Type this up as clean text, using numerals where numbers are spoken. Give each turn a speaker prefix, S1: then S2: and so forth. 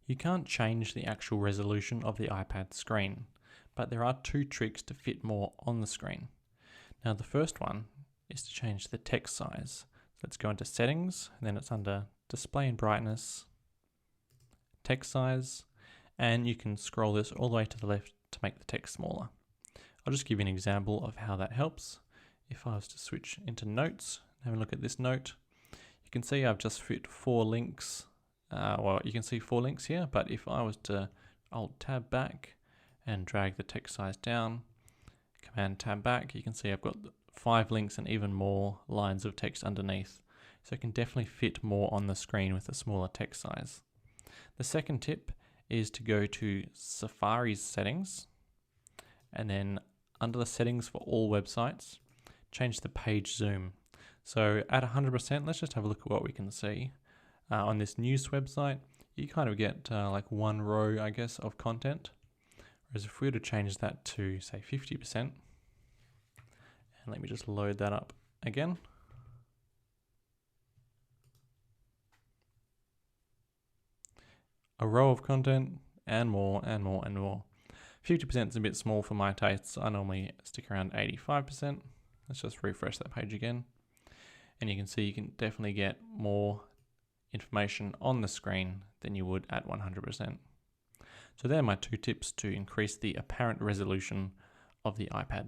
S1: You can't change the actual resolution of the iPad screen, but there are two tricks to fit more on the screen. Now the first one is to change the text size. So let's go into settings, and then it's under display and brightness, text size, and you can scroll this all the way to the left to make the text smaller. I'll just give you an example of how that helps. If I was to switch into notes, have a look at this note, you can see I've just fit 4 links. Well, you can see 4 links here, but if I was to Alt Tab back and drag the text size down, Command Tab back, you can see I've got 5 links and even more lines of text underneath. So it can definitely fit more on the screen with a smaller text size. The second tip is to go to Safari's settings, and then under the settings for all websites, change the page zoom. So at 100%, let's just have a look at what we can see. On this news website, you kind of get like one row, I guess, of content. Whereas if we were to change that to, say, 50%, and let me just load that up again. A row of content and more and more and more. 50% is a bit small for my tastes. I normally stick around 85%. Let's just refresh that page again. And you can see you can definitely get more information on the screen than you would at 100%. So they're my 2 tips to increase the apparent resolution of the iPad.